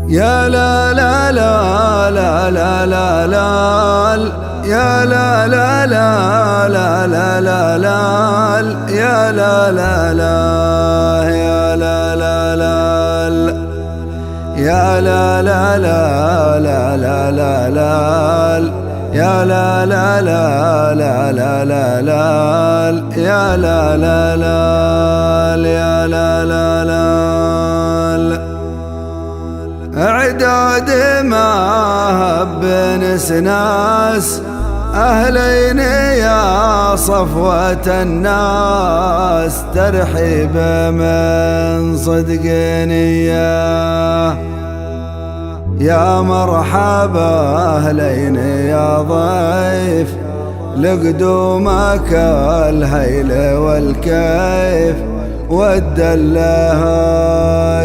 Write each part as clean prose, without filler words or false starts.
يا لا لا لا لا لا لا لا، يا لا لا لا لا لا لا لا، يا لا لا لا، يا لا لا لا، يا لا لا لا لا لا لا لا، يا لا لا لا لا لا لا لا، يا لا لا لا، يا لا لا لا. اعداد ما هب نسناس أهلين يا صفوة الناس، ترحيب من صدق نية. يا مرحبا أهلين يا ضيف، لقدومك الهيل والكيف والدله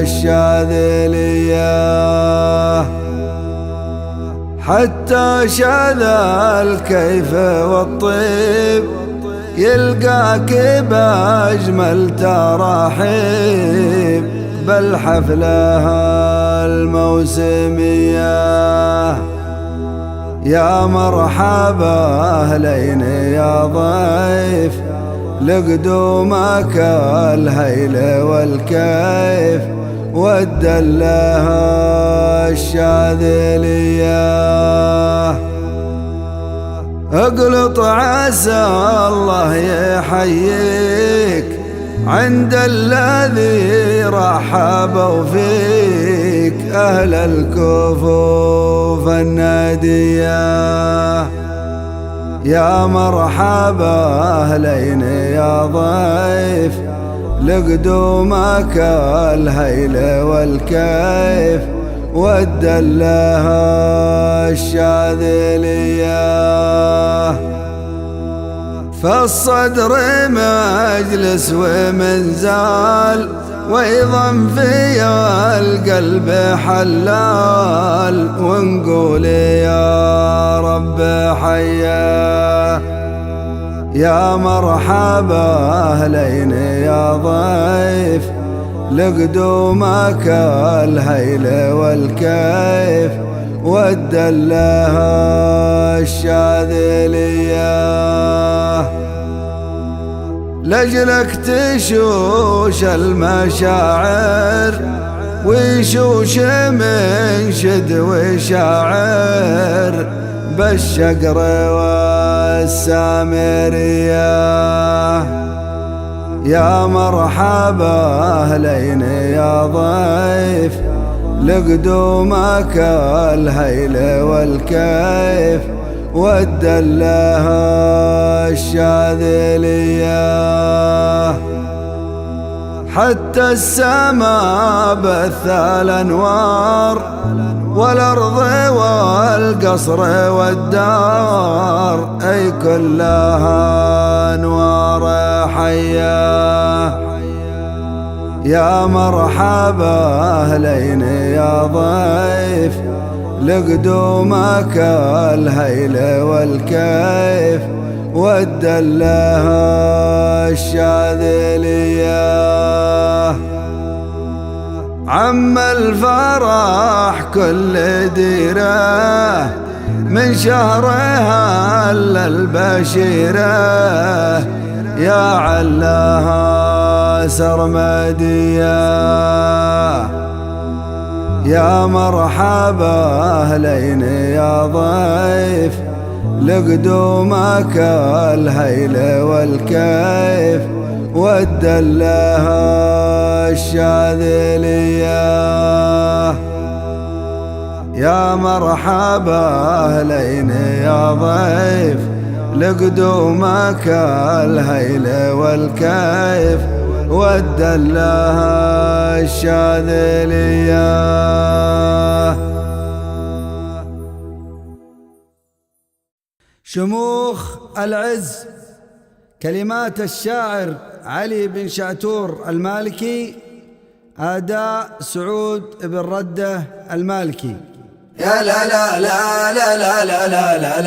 الشاذلية. حتى شاذ الكيف والطيب يلقاك بأجمل ترحيب، بل حفلها الموسمية. يا مرحبا أهلين يا ضيف، لقدومك الهيل والكيف والدله الشاذلية. اقلط عسى الله يحييك عند الذي رحبوا فيك أهل الكفوف النادية. يا مرحبا أهلين يا ضيف، لقدومك الهيل والكيف والدله الشاذلية. فالصدر مجلس ومنزال، ويضم في القلب حلال، ونقول يا رب حياه. يا مرحبا أهلين يا ضيف، لقدومك الهيل والكيف والدله الشاذلية. لجلك تشوش المشاعر ويشوش من شد وشاعر، بالشقر والسامرية. يا مرحبا أهلين يا ضيف، لقدومك الهيل والكيف والدله الشاذلية. حتى السماء بث الأنوار، والأرض والقصر والدار، أي كلها أنوار حياه. يا مرحبا أهلين يا ضيف، لقدومك الهيل والكيف والدله الشاذلية. عم الفرح كل ديره من شهرها البشيره، يا علاها سرمدية. يا مرحبا أهلين يا ضيف، لقدومك الهيل والكيف والدله الشاذلية. يا مرحبا أهلين يا ضيف، لقدومك الهيل والكيف والدله الشاذلية. شموخ العز، كلمات الشاعر علي بن شعتور المالكي، أداء سعود بن ردة المالكي. يا لا لا لا لا لا لا لا لا لا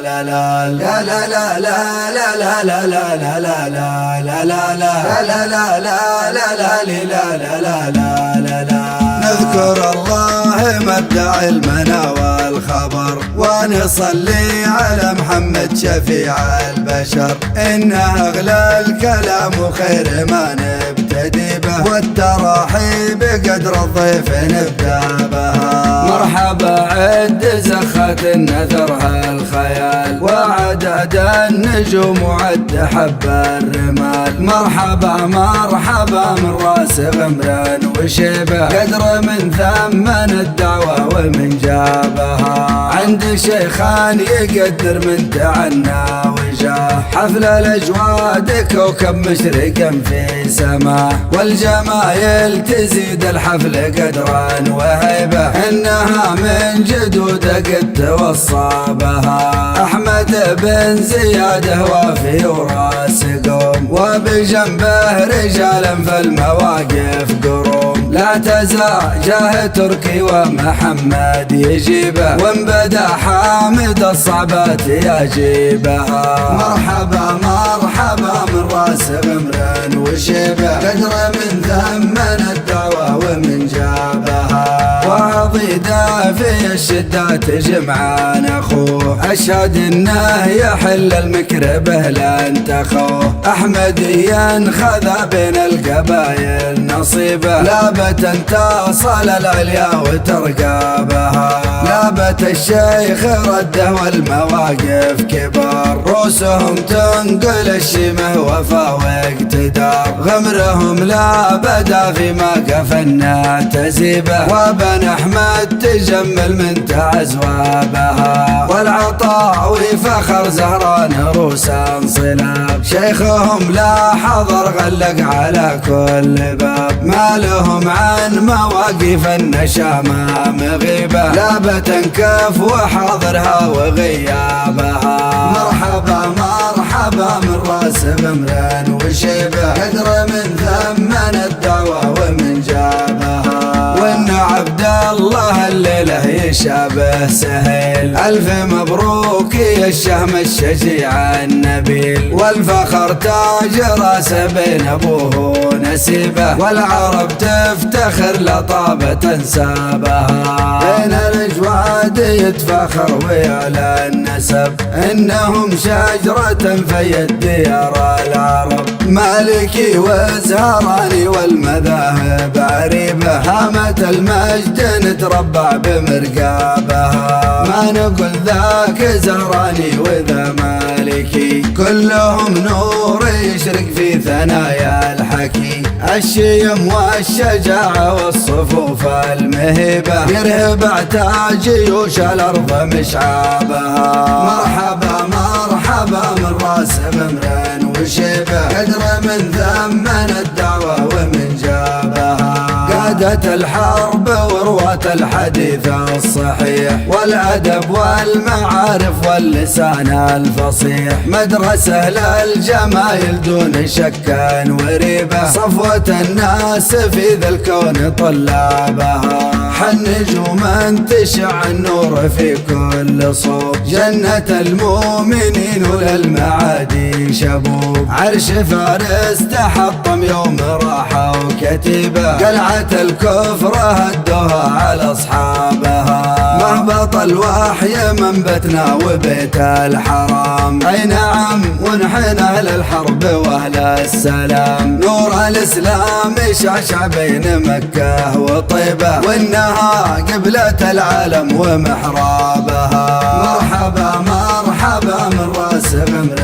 لا لا، يا لا لا لا لا لا لا لا لا لا لا لا لا، لا لا لا لا لا لا لا لا لا لا لا. نذكر الله الله مبدأ المنى والخبر، ونصلي على محمد شفيع البشر، إنه أغلى الكلام وخير ما نبتدي به، والتراحيب بقدر الضيف نبدأ بها. مرحبا عد زخت نثرها الخيال، وعدد النجوم وعد حب الرمال، مرحبا مرحبا من راس غمر وشيبه، قدر من ثمن الدعوة ومن جابها، عند شيخان يقدر من تعنى وجاه، حفل الأجواد كوكب مشرق في سماه، والجمايل تزيد الحفل قدرا وهيبة، إنها من جدود قد توصى بها، أحمد بن زياد وافي وراس قوم، وبجنبه رجال في المواقف قروم، لا تزع جاه تركي ومحمد يجيبه، وان بدا حامد الصعبات يجيبها. مرحبا مرحبا من راس غمر وشيبه، قدر من ثمن الدعوة ومن جابها، وعضيده في الشدات جمعان اخوه، اشهد انه يحل المكر به لن تخوه، احمديا خذا بين القبايل نصيبه، لابت ان تصل العليا وترقى بها، لابت الشيخ رده والمواقف كبار، رؤوسهم تنقل الشمه وفا واقتدار، غمرهم لا بدا فيما قفلنا تزيبه، وبن احمد تجمل من تعزوى بها، والعطاوي فخر زهران روسا انصلاب، شيخهم لا حضر غلق على كل باب، ما لهم عن مواقف النشامة مغيبة، لابت انكف وحاضرها وغيابها. مرحبا مرحبا من راس غمر وشيبه، قدر من ثمن الدعوة ومن جابها، وان عبد الله الليله يشابه سهيل، الف مبروك يا الشهم الشجيع النبيل، والفخر تاج راسه بين ابوه نسيبه، والعرب تفتخر لطابة انسابها، بين الاجواد يتفخر ويعلى النسب، انهم شجرة في الديار العرب، مالكي وزهراني والمذاهب عريبة، هامة المجد نتربع بمرقابها، ما نقول ذاك زهراني وذا مالكي، كلهم نور يشرق في ثنايا الحكي، الشيم والشجاعة والصفوف المهيبة، يرهب اعتى جيوش الأرض مشعابها. مرحبا مرحبا من راس غمر وشيبه، قدر من ثمن الدعوة ومن جابها، قادة الحرب وروة الحديث الصحيح، والأدب والمعارف واللسان الفصيح، مدرسة للجمايل دون شك وريبة، صفوة الناس في ذا الكون طلابها، حنجوم تشع النور في كل صوب، جنة المؤمنين وللمعادي شبوب، عرش فارس تحطم يوم راحة وكتيبة، قلعة الكفر هدوها على أصحابها، مهبط الوحي منبتنا وبيت الحرام، أي نعم ونحن أهل الحرب وأهل السلام، نور الإسلام يشعشع بين مكة وطيبة، وإنها قبلة العالم ومحرابها. مرحبا مرحبا من راس غمر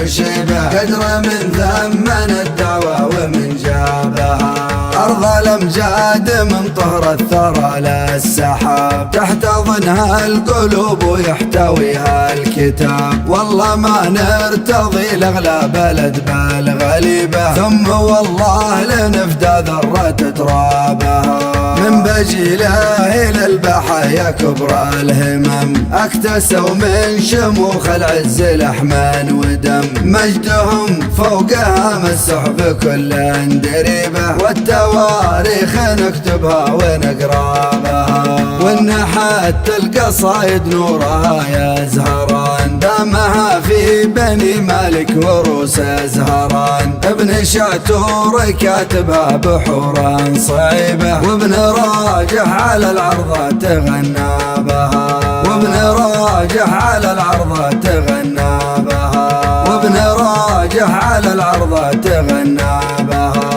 وشيبه، قدر من ثمن الدعوة ومن جابها، أرض الأمجاد من طهر الثرى للسحاب، تحتضنها القلوب ويحتويها الكتاب، والله ما نرتضي لأغلى بلد بالغليبة، ثم والله لنفدى ذرة ترابها، من بجيله إلى البحايا كبرى الهمم، اكتسوا من شموخ العز لحما ودم، مجدهم فوقها السحب كل دريبه، والتواريخ نكتبها ونقرا بها، وان حتى القصايد نورها يا زهران، دامها في بني مالك وروس زهران، ابن شاتور كاتبها بحورا صعيبه، وابن راج راجح على العرض تغنى بها، وابن راجح على العرض تغنى بها، وابن راجح على العرض تغنى بها.